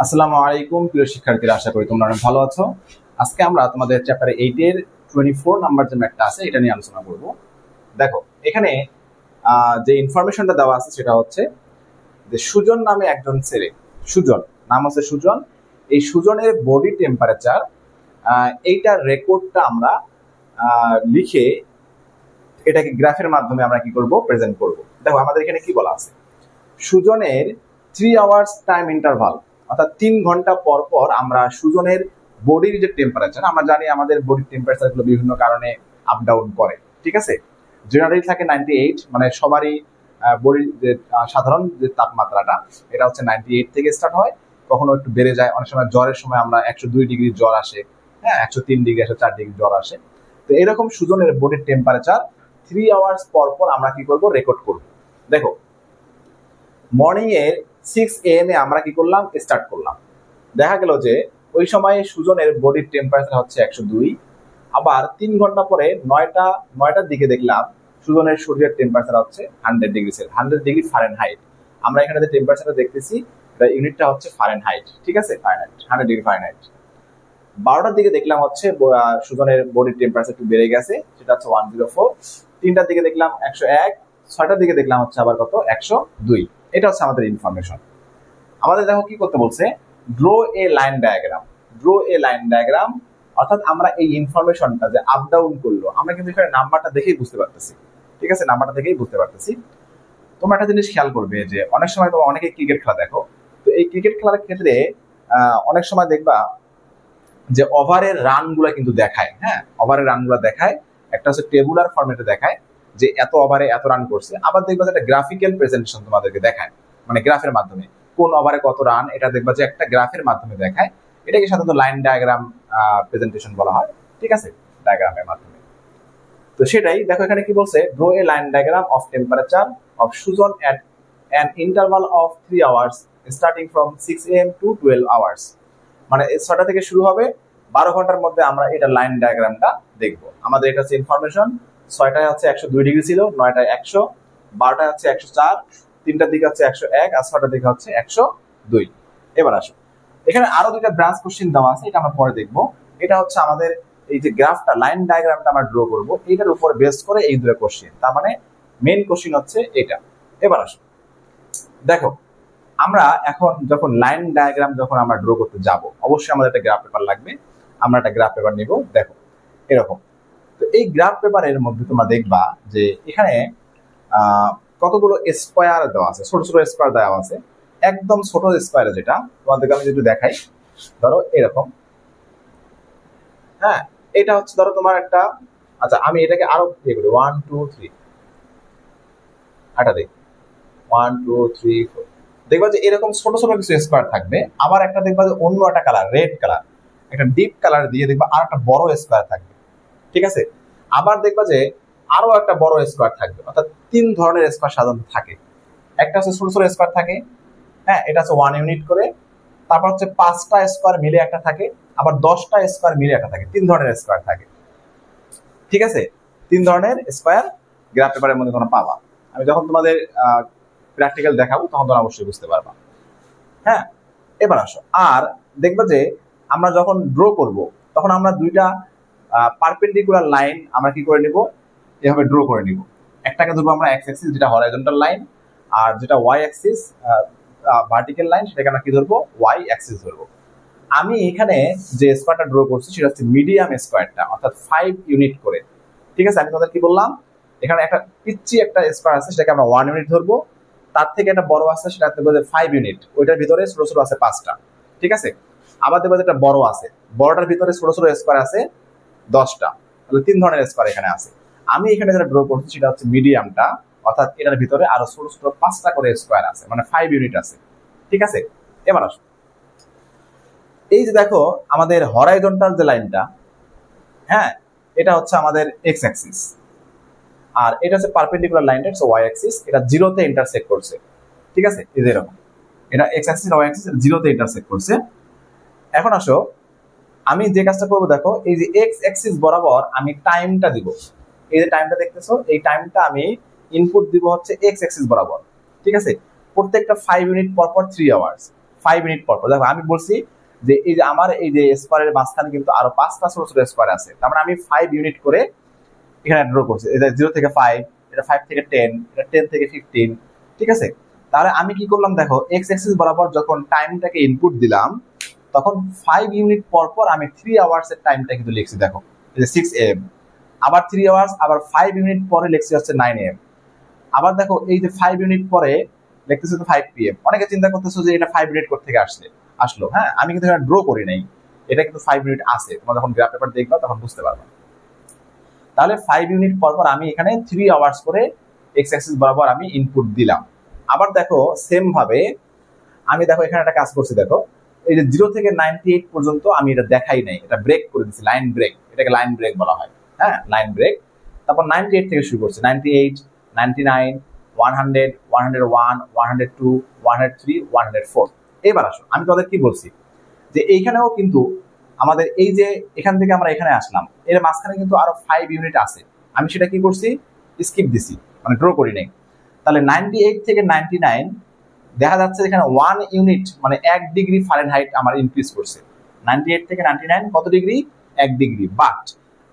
আসসালামু আলাইকুম প্রিয় শিক্ষার্থীরা, আশা করি তোমরা অনেক ভালো আছো। আজকে আমরা তোমাদের চ্যাপ্টার 8 এর 24 নাম্বার যে ম্যাথটা আছে এটা নিয়ে আলোচনা করব। দেখো এখানে যে ইনফরমেশনটা দেওয়া আছে সেটা হচ্ছে যে সুজন নামে একজন ছেলে, সুজন নাম হচ্ছে সুজন। এই সুজনের বডি টেম্পারেচার এইটার রেকর্ডটা আমরা লিখে এটাকে গ্রাফের মাধ্যমে আমরা কি করব, প্রেজেন্ট করব। দেখো আমাদের এখানে কি বলা আছে, সুজনের 3 আওয়ার্স টাইম ইন্টারভাল, অর্থাৎ 3 ঘন্টা পর পর আমরা সুজনের বডির যে টেম্পারেচার, আমরা জানি আমাদের বডির টেম্পারেচার গুলো বিভিন্ন কারণে আপ ডাউন করে, ঠিক আছে। জেনারেলি থাকে 98, মানে সবারই বডির যে সাধারণ যে তাপমাত্রাটা এটা হচ্ছে 98 থেকে স্টার্ট হয়, কখনো একটু বেড়ে যায়। অনেক সময় জ্বরের সময় আমরা 102 ডিগ্রি জ্বর আসে, হ্যাঁ 103 ডিগ্রি 104 ডিগ্রি জ্বর আসে। তো এরকম সুজনের বডির টেম্পারেচার 3 আওয়ার্স পর পর আমরা কি করব, রেকর্ড করব। দেখো মর্নিং এর 6 AM এ আমরা কি করলাম, স্টার্ট করলাম। দেখা গেল যে ওই সময় সুজনের বডির টেম্পারেচার হচ্ছে 102। আবার 3 ঘন্টা পরে 9টার দিকে দেখলাম সুজনের শরীরের টেম্পারেচার হচ্ছে 100 ডিগ্রি সেলসিয়াস, 100 ডিগ্রি ফারেনহাইট। আমরা এখানে যে টেম্পারেচারটা দেখতেছি এটা ইউনিটটা হচ্ছে ফারেনহাইট, ঠিক আছে, ফারেনহাইট 100 ডিগ্রি ফারেনহাইট। 12টার দিকে দেখলাম হচ্ছে সুজনের বডির টেম্পারেচার একটু বেড়ে গেছে, সেটা হচ্ছে 104। 3টার দিকে দেখলাম 101। 6টার দিকে দেখলাম হচ্ছে আবার কত, 102। এটা হচ্ছে আমাদের ইনফরমেশন। আমাদের দেখো কি করতে বলছে, draw a line diagram. Draw a line diagram অর্থাৎ আমরা এই ইনফরমেশনটা যে আপ ডাউন করলো আমরা কিন্তু এখানে নাম্বারটা দেখেই বুঝতে পারতেছি, ঠিক আছে, নাম্বারটা দেখেই বুঝতে পারতেছি। তোমরা একটা জিনিস খেয়াল করবে যে অনেক সময় তোমরা অনেকে ক্রিকেট খেলা দেখো, তো এই ক্রিকেট খেলার ক্ষেত্রে অনেক সময় দেখবা যে ওভারের রান গুলা কিন্তু দেখায়, হ্যাঁ ওভারের রান গুলা দেখায়। একটা হচ্ছে টেবুলার ফরম্যাটে দেখায় যে এত ওভারে এত রান করছে, আবার দেখবা যে একটা গ্রাফিক্যাল প্রেজেন্টেশন তোমাদেরকে দেখায়, মানে গ্রাফের মাধ্যমে কোন ওভারে কত রান, এটা দেখবা যে একটা গ্রাফের মাধ্যমে দেখায়। এটাকে সাধারণত লাইন ডায়াগ্রাম প্রেজেন্টেশন বলা হয়, ঠিক আছে, ডায়াগ্রামের মাধ্যমে। তো সেটাই দেখো এখানে কি বলছে, draw a line diagram of temperature of Sujan at an interval of 3 hours starting from 6 AM to 12 hours. মানে 6টা থেকে শুরু হবে, 12 ঘন্টার মধ্যে আমরা এটা লাইন ডায়াগ্রামটা দেখবো। আমাদের এটা হচ্ছে ইনফরমেশন। 6টায় হচ্ছে 102 ডিগ্রি ছিল, 9টায় 100, 12টায় হচ্ছে 104, 3টার দিকে হচ্ছে 101, আর 6টার দিকে হচ্ছে 102। এবার আসো এখানে আরো দুইটা ব্রাঞ্চ কোশ্চেন দেওয়া আছে, এটা আমরা পরে দেখবো। এটা হচ্ছে আমাদের এই যে গ্রাফটা, লাইন ডায়াগ্রামটা আমরা ড্র করবো, এইটার উপর বেস করে এই দুটো কোশ্চেন, তার মানে মেইন কোশ্চেন হচ্ছে এটা। এবার আসো দেখো আমরা এখন যখন লাইন ডায়াগ্রাম যখন আমরা ড্র করতে যাব, অবশ্যই আমাদের একটা গ্রাফ পেপার লাগবে। আমরা একটা গ্রাফ পেপার নিব, দেখো এরকম। তো এই গ্রাফ পেপারের মধ্যে তোমরা দেখবা যে এখানে কতগুলো স্কোয়ার দেওয়া আছে, ছোট ছোট স্কোয়ার দেওয়া আছে। একদম ছোট স্কোয়ার যেটা তোমাদেরকে আমি যদি দেখাই, ধরো এরকম, হ্যাঁ এটা হচ্ছে ধরো তোমার একটা, আচ্ছা আমি এটাকে আরো ইয়ে করি, 1 2 3, এটা দেখ 1 2 3 4, দেখবা যে এরকম ছোট ছোট কিছু স্কোয়ার থাকবে। আবার একটা দেখবা যে অন্য একটা কালার, রেড কালার, একটা ডিপ কালার দিয়ে দেখবা আর একটা বড় স্কোয়ার থাকবে, ঠিক আছে। আবার দেখবা যে আরো একটা বড় স্কোয়ার থাকবে, অর্থাৎ 3 ধরনের স্কোয়ার সাধারণত থাকে। একটা হচ্ছে ছোট ছোট স্কোয়ার থাকে, হ্যাঁ এটা হচ্ছে 1 ইউনিট করে। তারপর হচ্ছে 5টা স্কোয়ার মিলে একটা থাকে, আবার 10টা স্কোয়ার মিলে একটা থাকে। 3 ধরনের স্কোয়ার থাকে, ঠিক আছে। 3 ধরনের স্কোয়ার গ্রাফ পেপারের মধ্যে তোমরা পাবা। আমি যখন তোমাদের প্র্যাকটিক্যাল দেখাবো তখন তোমরা অবশ্যই বুঝতে পারবা, হ্যাঁ। এবার আসো আর দেখবা যে আমরা যখন ড্র করব তখন আমরা দুইটা পারপেন্ডিকুলার লাইন আমরা কি করে নিব, এভাবে ড্র করে নিব। একটাকে ধরবো আমরা এক্স অ্যাক্সিস, যেটা হরাইজন্টাল লাইন, আর যেটা ওয়াই অ্যাক্সিস ভার্টিক্যাল লাইন, সেটাকে আমরা কি ধরবো, ওয়াই অ্যাক্সিস ধরবো। আমি এখানে যে স্কোয়ারটা ড্র করছি সেটা হচ্ছে মিডিয়াম স্কোয়ারটা, অর্থাৎ 5 ইউনিট করে, ঠিক আছে। আমি তোমাদের কি বললাম, এখানে একটা পিচ্ছি একটা স্কোয়ার আছে, সেটাকে আমরা 1 ইউনিট ধরবো। তার থেকে একটা বড় আছে, সেটা দেখবো যে 5 ইউনিট, ওইটার ভিতরে ছোট ছোট আছে 5টা, ঠিক আছে। আবার দেখবো যে একটা বড় আছে, বড়টার ভিতরে ছোট ছোট স্কোয়ার আছে 10টা, তাহলে 3 ধরনের স্কোয়ার এখানে আছে। আমি এখানে যেটা ড্র করছি সেটা হচ্ছে মিডিয়ামটা, অর্থাৎ এটার ভিতরে আরো ছোট ছোট 5টা করে স্কোয়ার আছে, মানে 5 ইউনিট আছে, ঠিক আছে। এবার আসো এই যে দেখো আমাদের হরাইজন্টাল যে লাইনটা, হ্যাঁ এটা হচ্ছে আমাদের এক্স অ্যাক্সিস, আর এটা হচ্ছে পারপেন্ডিকুলার লাইনটা, হচ্ছে ওয়াই অ্যাক্সিস। এটা জিরোতে ইন্টারসেক্ট করছে, ঠিক আছে, এই যে এরকম, এটা এক্স অ্যাক্সিস ওয়াই অ্যাক্সিস জিরোতে ইন্টারসেক্ট করছে। এখন আসো আমি যে কাজটা করবো, দেখো এই যে এক্স অ্যাক্সিস বরাবর আমি টাইমটা দিব। এই যে টাইমটা দেখতেছো, এই টাইমটা আমি ইনপুট দিব হচ্ছে এক্স অ্যাক্সিস বরাবর, ঠিক আছে। প্রত্যেকটা 5 ইউনিট পর পর 3 আওয়ার্স। 5 মিনিট পর পর। দেখো আমি বলছি যে এই যে আমার এই যে স্কোয়ারের মাঝখানে কিন্তু আরো 5টা ছোট ছোট স্কোয়ার আছে, তার মানে আমি 5 ইউনিট করে এখানে ড্র করছি। এটা 0 থেকে 5, এটা 5 থেকে 10, এটা 10 থেকে 15, ঠিক আছে। তাহলে আমি কি করলাম দেখো, এক্স অ্যাক্সিস বরাবর যখন টাইমটাকে ইনপুট দিলাম তখন 5 ইউনিট পর পর আমি 3 আওয়ার্স এর টাইমটা কিন্তু লিখছি। দেখো এই যে 6 am, আবার 3 আওয়ার্স, আবার 5 ইউনিট পরে লিখছি হচ্ছে 9 am, আবার দেখো এই যে 5 ইউনিট পরে লিখতেছি তো 5 pm। অনেকে চিন্তা করতেছো যে এটা 5 মিনিট কোথা থেকে আসলো। হ্যাঁ, আমি কিন্তু এটা ড্র করি নাই, এটা কিন্তু 5 মিনিট আছে, তোমরা যখন গ্রাফ পেপার দেখবা তখন বুঝতে পারবা। তাহলে 5 ইউনিট পর পর আমি এখানে 3 আওয়ার্স করে এক্স অ্যাক্সিস বরাবর আমি ইনপুট দিলাম। আবার দেখো সেম ভাবে আমি দেখো এখানে একটা কাজ করছি। দেখো এই যে 0 থেকে 98 পর্যন্ত আমি এটা দেখাই নাই, এটা ব্রেক করে দিচ্ছি, লাইন ব্রেক, এটাকে লাইন ব্রেক বলা হয়। হ্যাঁ, লাইন ব্রেক। তারপর 98 থেকে শুরু করছি, 98, 99, 100, 101, 102, 103, 104। এবার আসো আমি তোমাদের কি বলছি যে এইখানেও কিন্তু আমাদের এই যে এখান থেকে আমরা এখানে আসলাম, এর মাঝখানে কিন্তু আরো 5 ইউনিট আছে, আমি সেটা কি করছি, স্কিপ দিছি, মানে ড্র করি নাই। তাহলে 98 থেকে 99 দেখা যাচ্ছে এখানে 1 ইউনিট মানে 1 ডিগ্রি ফারেনহাইট আমার ইনক্রিজ করছে। 98 থেকে 99 কত ডিগ্রি, 1 ডিগ্রি। বাট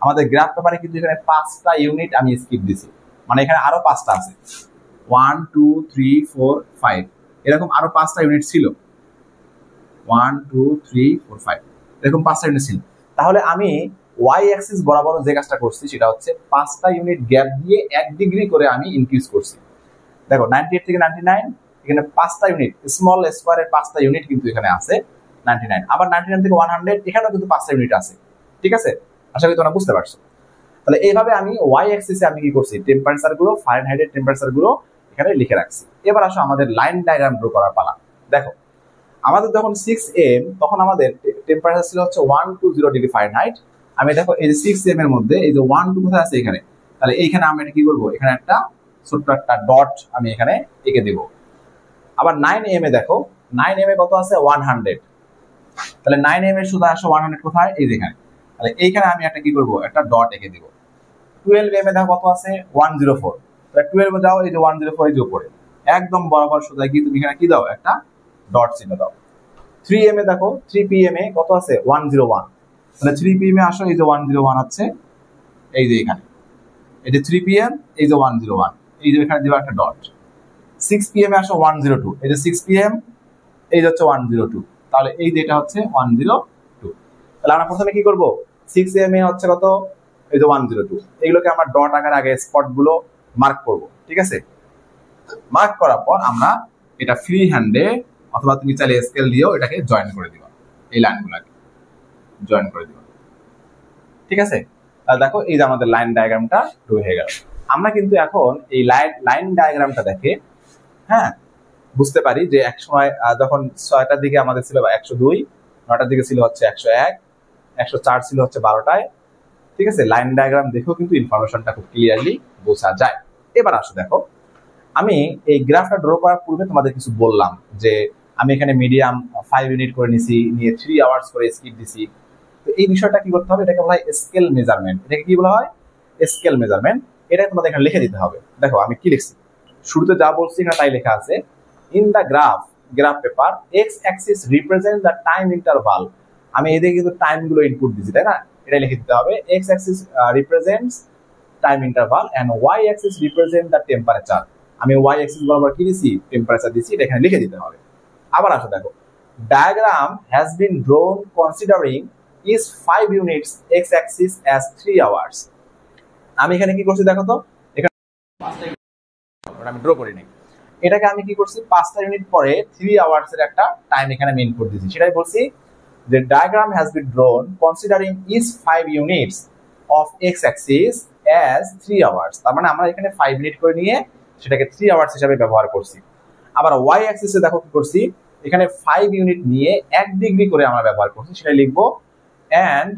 আমাদের গ্রাফ পেপারে কিন্তু এখানে 5টা ইউনিট আমি স্কিপ দিছি, মানে এখানে আরো 5টা আছে, 1 2 3 4 5, এরকম আরো 5টা ইউনিট ছিল, 1 2 3 4 5, এরকম 5টা ইউনিট ছিল। তাহলে আমি ওয়াই অ্যাক্সিস বরাবর যে কাজটা করছি সেটা হচ্ছে 5টা ইউনিট গ্যাপ দিয়ে 1 ডিগ্রি করে আমি ইনক্রিজ করছি। দেখো 98 থেকে 99 এখানে 5টা ইউনিট, স্মল স্কোয়ারের 5টা ইউনিট কিন্তু এখানে আছে 99। আবার 99 থেকে 100 এখানেও কিন্তু 5টা ইউনিট আছে, ঠিক আছে। আশা করি তোমরা বুঝতে পারছো। তাহলে এইভাবে আমি ওয়াই অ্যাক্সিসে আমি কি করছি, টেম্পারেচার গুলো, ফারেনহাইটের টেম্পারেচার গুলো এখানে লিখে রাখছি। এবার আসো আমাদের লাইন ডায়াগ্রাম ড্র করার পালা। দেখো আমাদের যখন 6 am তখন আমাদের টেম্পারেচার ছিল হচ্ছে 120 ডিগ্রি ফারেনহাইট। আমি দেখো এই যে 6 am এর মধ্যে এই যে 1 2 কোথায় আছে এখানে, তাহলে এইখানে আমরা এটা কি করবো, এখানে একটা ছোট্ট একটা ডট আমি এখানে এঁকে দিব। আবার 9 am এ দেখো 9 am এ কত আছে 100, তাহলে 9 am এর সোজা আসো 100 কোথায়, এই যেখানে, তাহলে এইখানে আমি একটা কি করব, একটা ডট এঁকে দিব। 12 am এ দেখো কত আছে 104, তাহলে 12 এ যাও এই যে 104 এই যে উপরে একদম বরাবর সোজা গিয়ে তুমি এখানে কি দাও, একটা ডট চিহ্ন দাও। 3 am এ দেখো 3 pm এ কত আছে 101, তাহলে 3 pm এ আসো এই যে 101 আছে এই যে এখানে, এই যে 3 pm এই যে 101, এই যে এখানে দিবা একটা ডট। 6 pm এ আসো 102, এই যে 6 pm এই যে হচ্ছে 102, তাহলে এই যে এটা হচ্ছে 102। তাহলে আমরা প্রথমে কি করব, 6 am এ হচ্ছে কত, এই যে 102, এগুলোকে আমরা ডট আকারে আগে স্পট গুলো মার্ক করব, ঠিক আছে। মার্ক করার পর আমরা এটা ফ্রি হ্যান্ডে অথবা তুমি চাইলে স্কেল দিয়েও এটাকে জয়েন করে দিবা, এই লাইনগুলোকে জয়েন করে দিবা, ঠিক আছে। তাহলে দেখো এই যে আমাদের লাইন ডায়াগ্রামটা ড্র হয়ে গেল। আমরা কিন্তু এখন এই লাইন ডায়াগ্রামটা দেখে হ্যাঁ বুঝতে পারি যে এক সময় যখন 6টার দিকে আমাদের ছিল 102, 9টার দিকে ছিল হচ্ছে 101, 104 ছিল হচ্ছে 12টায়, ঠিক আছে। লাইন ডায়াগ্রাম দেখেও কিন্তু ইনফরমেশনটা খুব ক্লিয়ারলি বোঝা যায়। এবার আসো দেখো আমি এই গ্রাফটা ড্র করার পূর্বে তোমাদের কিছু বললাম যে আমি এখানে মিডিয়াম 5 ইউনিট করে নিছি, নিয়ে 3 আওয়ার্স করে স্কিপ দিছি। তো এই বিষয়টা কি করতে হবে, এটাকে বলা হয় স্কেল মেজারমেন্ট। এটাকে কি বলা হয়, স্কেল মেজারমেন্ট। এটা তোমাদের এখানে লিখে দিতে হবে। দেখো আমি কি লিখছি, শুরুতে যা বলছি এখানে তাই লেখা আছে, in the graph paper x Axis represent the time interval. আমি এদিকে কিন্তু টাইম গুলো ইনপুট দিচ্ছি, তাই না, এটা লিখে দিতে হবে। X axis represents time interval and Y axis represent the temperature. আমি ওয়াই অ্যাক্সিস বরাবর কি দিছি, টেম্পারেচার দিছি, এটা এখানে লিখে দিতে হবে। আবার আসো দেখো, diagram has been drone considering is 5 units x Axis as 3 hours. আমি এখানে কি করছি দেখো তো, এখানে আমি ড্র করিনি, এটাকে আমি কি করছি 5টা ইউনিট পরে 3 আওয়ার্স এর একটা টাইম এখানে আমি ইনপুট দিয়েছি। সেটাই বলছি যে diagram has been drone considering is 5 units of x Axis as 3 hours. তার মানে আমরা এখানে 5 মিনিট করে নিয়ে সেটাকে 3 আওয়ার্স হিসাবে ব্যবহার করছি। আবার ওয়াই অ্যাক্সিসে দেখো কি করছি, এখানে 5 ইউনিট নিয়ে 1 ডিগ্রি করে আমরা ব্যবহার করছি, সেটা লিখবো and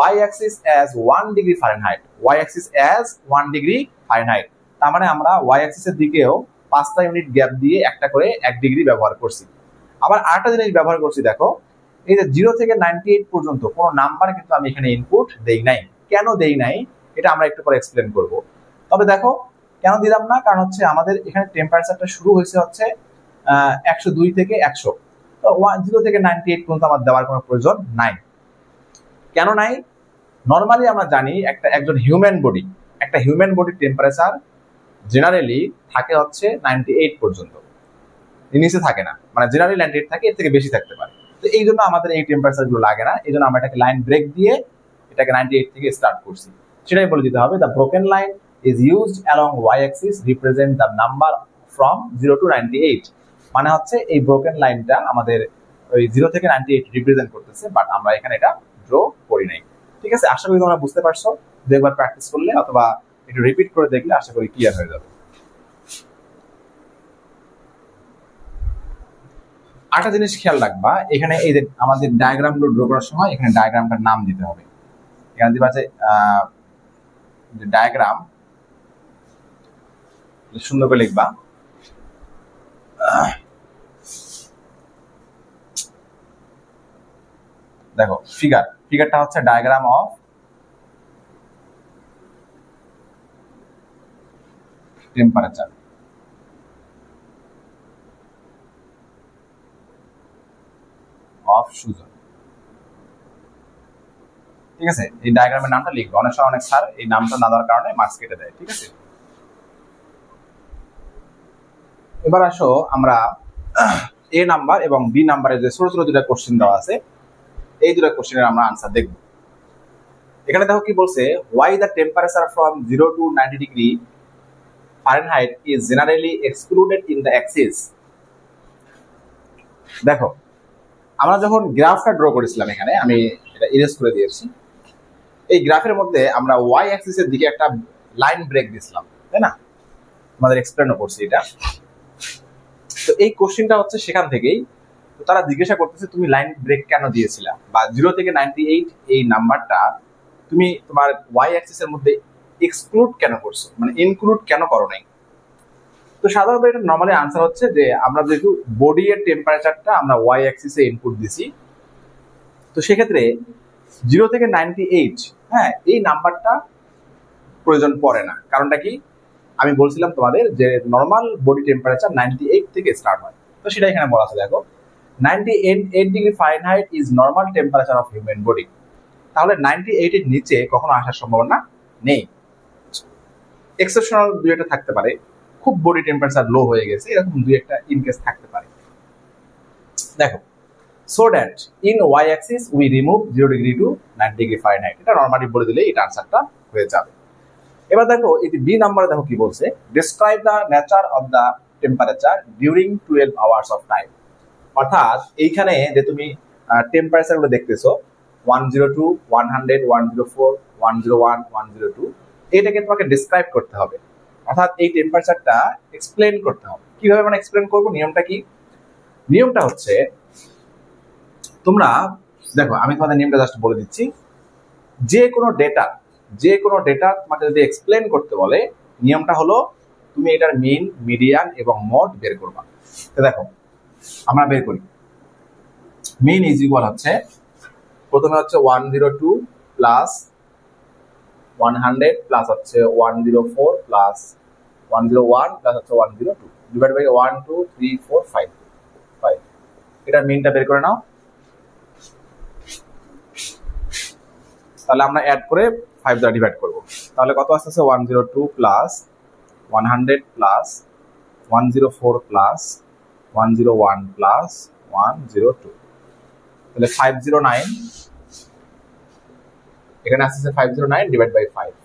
y axis as 1 degree Fahrenheit, y axis as 1 degree Fahrenheit. তার মানে আমরা y axis এর দিকেও 5টা ইউনিট গ্যাপ দিয়ে একটা করে 1 ডিগ্রি ব্যবহার করছি। আবার আরেকটা জিনিস ব্যবহার করছি, দেখো এই যে 0 থেকে 98 পর্যন্ত কোনো নাম্বার কিন্তু আমি এখানে ইনপুট দেই নাই। কেন দেই নাই এটা আমরা একটু পরে এক্সপ্লেন করব। তবে দেখো কেন দিলাম না, কারণ হচ্ছে আমাদের এখানে টেম্পারেচারটা শুরু হয়েছে হচ্ছে 102 থেকে 100, তো 0 থেকে 98 পর্যন্ত আমার দেওয়ার কোনো প্রয়োজন নাই। কেন নাই? নর্মালি আমরা জানি একজন হিউম্যান বডির টেম্পারেচার জেনারেলি থাকে হচ্ছে 98 পর্যন্ত, নিচে থাকে না, মানে জেনারেলি 98 থাকে, এর থেকে বেশি থাকতে পারে। তো এই জন্য আমাদের এই টেম্পারেচার গুলো লাগে না, এই জন্য আমরা এটাকে লাইন ব্রেক দিয়ে এটাকে 98 থেকে স্টার্ট করছি, সেটাই বলে দিতে হবে। The broken line is used along Y axis represent the number from 0 to 98, মানে হচ্ছে এই ব্রোকেন লাইনটা আমাদের ওই 0 থেকে 98 রিপ্রেজেন্ট করতেছে, বাট আমরা এখানে এটা ড্র করি নাই। ঠিক আছে, আশা করি তোমরা বুঝতে পারছো। একবার প্র্যাকটিস করলে অথবা একটু রিপিট করে দেখলে আশা করি ক্লিয়ার হয়ে যাবে। আরেকটা জিনিস খেয়াল রাখবা, এখানে এই যে আমাদের ডায়াগ্রাম গুলো ড্র করার সময় এখানে ডায়াগ্রামটার নাম দিতে হবে। এখানে দিবা আছে ডায়াগ্রাম, সুন্দর করে লিখবা। দেখো ফিগারটা হচ্ছে diagram of temperature. Of Sujan, ঠিক আছে, এই ডায়াগ্রামের নামটা লিখবে। অনেক সময় অনেক স্যার এই নামটা না দেওয়ার কারণে মার্কস কেটে দেয়। ঠিক আছে, এবার আসো আমরা এ নাম্বার এবং বি নাম্বারের যে ছোট ছোট দুটা কোশ্চেন দেওয়া আছে, এই দুটা কোশ্চেনের আমরা আনসার দেখব। এখানে দেখো কি বলছে, why the temperature from 0 to 90 degree Fahrenheit is generally excluded in the axis। দেখো আমরা যখন গ্রাফটা ড্র করেছিলাম, এখানে আমি এটা ইরেজ করে দিয়েছি, এই গ্রাফের মধ্যে আমরা ওয়াই অ্যাক্সিসের দিকে একটা লাইন ব্রেক দিয়েছিলাম, তাই না? আমাদের এক্সপ্লেনও করছি এটা। তো এই কোশ্চেনটা হচ্ছে সেখান থেকেই। তো তারা জিজ্ঞাসা করতেছে তুমি লাইন ব্রেক কেন দিয়েছিলা, বা 0 থেকে 98 এই নাম্বারটা তুমি তোমার ওয়াই অ্যাক্সিসের মধ্যে এক্সক্লুড কেন করছো, মানে ইনক্লুড কেন করো নাই? তো সাধারণত এটা নরমালি আনসার হচ্ছে যে আমরা যেহেতু বডি এর টেম্পারেচারটা আমরা ওয়াই অ্যাক্সিসে ইনপুট দিছি, তো সেক্ষেত্রে 0 থেকে 98 হ্যাঁ এই নাম্বারটা প্রয়োজন পড়ে না। কারণটা কি? আমি বলছিলাম তোমাদের যে নর্মাল বডি টেম্পারেচার 98 থেকে স্টার্ট হয়, তো সেটা এখানে বলা আছে। দেখো 98 degree Fahrenheit is normal temperature of human body, তাহলে 98 এর নিচে কখনো আসার সম্ভাবনা নেই। এক্সেপশনাল দুই একটা থাকতে পারে, খুব বডি টেম্পারেচার লো হয়ে গেছে, এরকম দুই একটা ইনকেস থাকতে পারে। দেখো so that in y axis we remove 0 degree to 90 degree Fahrenheit, এটা নরমালি বলে দিলে এটা আনসারটা হয়ে যাবে। এবার দেখো এই বি নাম্বারে দেখো কি বলছে, describe the nature of the temperature during 12 hours of time। অর্থাৎ এইখানে যে তুমি টেম্পারেচার গুলো দেখতেছো 102, 100, 104, 101, 102, এটাকে তোমাকে ডেসক্রাইব করতে হবে, অর্থাৎ এই টেম্পারেচারটা এক্সপ্লেন করতে হবে। কিভাবে মানে এক্সপ্লেন করবো? নিয়মটা কি? নিয়মটা হচ্ছে তোমরা দেখো, আমি তোমাদের নিয়মটা জাস্ট বলে দিচ্ছি। যে কোনো ডেটা তোমাকে যদি এক্সপ্লেন করতে বলে, নিয়মটা হলো তুমি এটার মিন, মিডিয়ান এবং মড বের করবা। তো দেখো আমরা বের করি, মিন ইজ ইকুয়াল হচ্ছে প্রথমে হচ্ছে 102 প্লাস 100 প্লাস হচ্ছে 104 প্লাস 101 প্লাস হচ্ছে 102 ডিভাইড বাই 1 2 3 4 5 5, এটার মিনটা বের করে নাও। তাহলে আমরা অ্যাড করে 5 দ্বারা ডিভাইড করব, তাহলে কত আসছে? 102 প্লাস 100 প্লাস 104 প্লাস 101 প্লাস 102, তাহলে 509, এখানে আসছে 509 ডিভাইড বাই 5,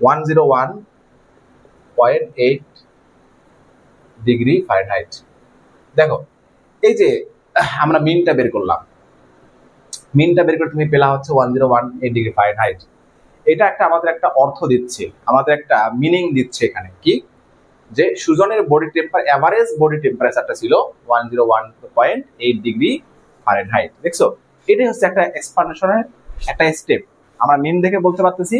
101.8 ডিগ্রি ফারেনহাইট। দেখো এই যে আমরা মিনটা বের করলাম, মিনটা বের করে তুমি পেলা হচ্ছে 101.8 ডিগ্রি ফারেনহাইট। এটা আমাদের একটা অর্থ দিচ্ছে, আমাদের একটা মিনিং দিচ্ছে এখানে, কি যে সুজনের এভারেজ বডি টেম্পারেচারটা ছিল 101.8 ডিগ্রি ফারেনহাইট। দেখছো, এটাই হচ্ছে একটা এক্সপান্ডেশনের একটা স্টেপ। আমরা মিন দেখে বলতে পারতেছি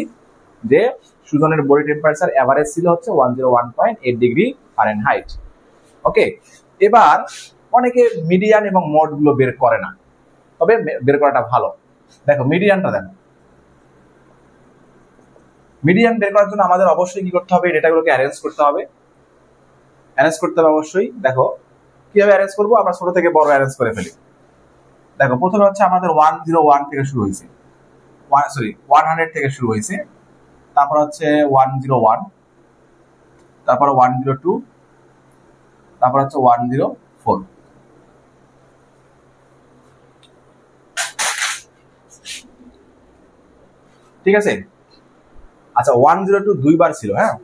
যে সুজনের বডি টেম্পারেচার এভারেজ ছিল হচ্ছে 101.8 ডিগ্রি ফারেনহাইট। ওকে, এবার অনেকে মিডিয়ান এবং মড গুলো বের করে না, তবে বের করাটা ভালো। দেখো মিডিয়ানটা দেখো, মিডিয়ান বের করার জন্য আমাদের অবশ্যই কি করতে হবে? ডেটাগুলোকে অ্যারেঞ্জ করতে হবে। অবশ্যই দেখো কি কিভাবে অ্যারেঞ্জ করবো, আমরা ছোট থেকে বড় অ্যারেঞ্জ করে ফেলি। দেখো প্রথমে হচ্ছে আমাদের 101 থেকে শুরু হয়েছে, 100 থেকে শুরু হয়েছে, তারপর হচ্ছে 101, তারপর 102, তারপর হচ্ছে 104। ঠিক আছে। আচ্ছা 102 দুইবার ছিল, হ্যাঁ,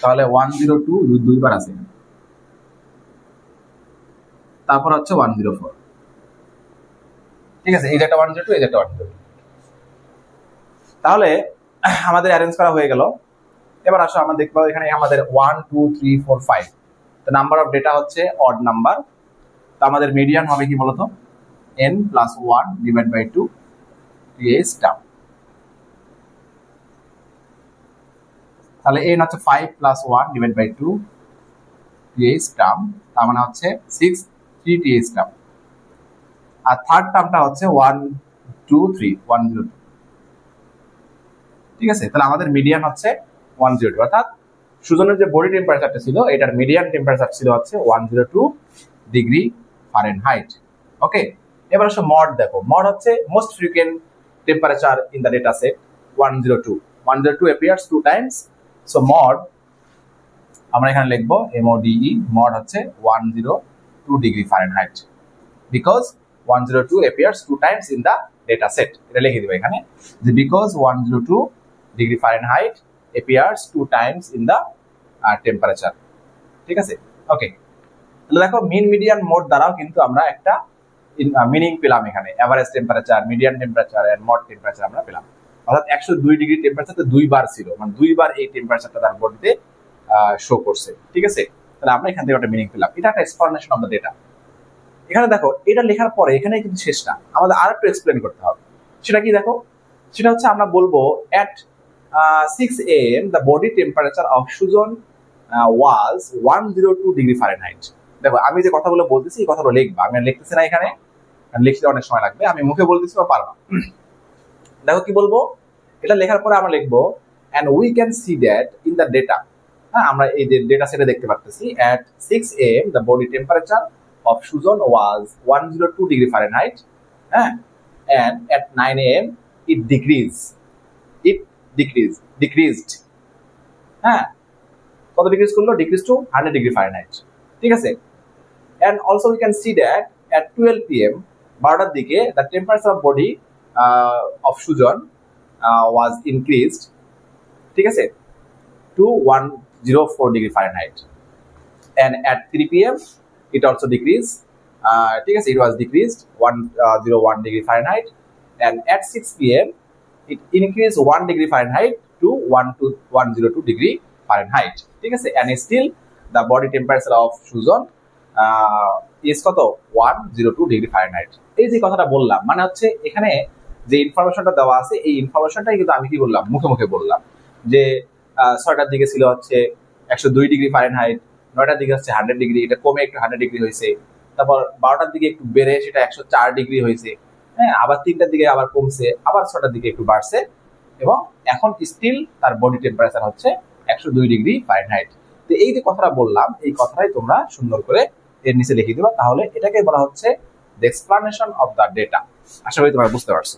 তাহলে 102 দুইবার আছে, তারপর হচ্ছে 104। ঠিক আছে, এই যে একটা 102, এই যে একটা 102। তাহলে আমাদের অ্যারেঞ্জ করা হয়ে গেল। এবার আসো আমরা দেখবো এখানে আমাদের 1 2 3 4 5 নাম্বার অফ ডেটা হচ্ছে অড নাম্বার। তো আমাদের মিডিয়ান হবে কি বলতো, n + 1 divide by 2 ts term. তাহলে n হচ্ছে 5 + 1 ডিভাইড বাই 2 ts টার্ম, তার মানে হচ্ছে 6 3 ts টার্ম। আর থার্ড টার্মটা হচ্ছে 1 2 3 102। ঠিক আছে, তাহলে আমাদের মিডিয়ান হচ্ছে 102, অর্থাৎ সুজনের যে বডি টেম্পারেচারটা ছিল এটার মিডিয়ান টেম্পারেচার ছিল হচ্ছে 102 ডিগ্রি ফারেনহাইট। ওকে, এবার আসলে মড দেখো, মড হচ্ছে most frequent temperature in the data set 102 appears 2 times, so mod আমরা এখানে লিখবো MODE, মড হচ্ছে 102 degree Fahrenheit, because 102 appears 2 times in the data set। এটা লিখে দিব এখানে যে because 102 degree Fahrenheit appears 2 times in the temperature। ঠিক আছে, ওকে। তাহলে দেখো মিন মিডিয়ান মোড দ্বারাও কিন্তু আমরা একটা মিনিং পেলাম এখানে, average temperature, median temperature and mode temperature আমরা পেলাম। অর্থাৎ 102 ডিগ্রি টেম্পারেচার তো দুইবার ছিল, মানে দুইবার এই টেম্পারেচারটা তার বডিতে শো করছে। ঠিক আছে, তাহলে আমরা এখান থেকে একটা মিনিং পেলাম। এটা একটা এক্সপ্লানেশন অফ দ্য ডেটা। এখানে দেখো এটা লেখার পরে এখানে কিন্তু শেষ না, আমাদের আর একটু এক্সপ্লেন করতে হবে। সেটা কি দেখো, সেটা হচ্ছে আমরা বলবো at 6 AM the body temperature of Sujan was 102 degree Fahrenheit. দেখো আমি যে কথাগুলো বলতেছি এই কথাগুলো লিখবা, আমি লিখতেছি না এখানে, লিখতে অনেক সময় লাগবে, আমি মুখে বলতেছি বা পারবা। দেখো কি বলবো, এটা লেখার পরে আমরা লিখবো and we can see that in the data, হ্যাঁ আমরা এই যে ডেটা সেটে দেখতে পাচ্ছি at 6 AM the body temperature of Sujan was 102 degree Fahrenheit, হ্যাঁ, and at 9 AM it decreased, হ্যাঁ, কত ডিক্রিজ করলো, ডিক্রিজ টু 100 ডিগ্রি ফারেনহাইট। ঠিক আছে, and also we can see that at 12 PM 12টার দিকে the temperature of body of Sujan was increased, ঠিক আছে, to 104 degree Fahrenheit, and at 3 PM it also decreased, ঠিক আছে, it was decreased 101 degree Fahrenheit, and at 6 PM it increased 1 degree Fahrenheit to 102 degree Fahrenheit. ঠিক আছে, and still the body temperature of Sujan is কত 102 degree Fahrenheit. এই যে কথাটা বললাম মানে হচ্ছে এখানে যে ইনফরমেশনটা দেওয়া আছে এই ইনফরমেশনটাই কিন্তু আমি কি বললাম, মুখে মুখে বললাম যে 6টার দিকে ছিল হচ্ছে 102 ডিগ্রি ফারেনহাইট, 9টার দিকে হচ্ছে 100 ডিগ্রি, এটা কমে একটু 100 ডিগ্রি হয়েছে, তারপর 12টার দিকে একটু বেড়ে সেটা 104 ডিগ্রি হয়েছে, হ্যাঁ, আবার 3টার দিকে আবার কমছে, আবার 6টার দিকে একটু বাড়ছে, এবং এখন স্টিল তার বডি টেম্পারেচার হচ্ছে 102 ডিগ্রি ফারেনহাইট। তো এই যে কথাটা বললাম এই কথাটাই তোমরা সুন্দর করে এর নিচে লিখে দিবা, তাহলে এটাকে বলা হচ্ছে the explanation of the data. আশা করি তোমরা বুঝতে পারছো।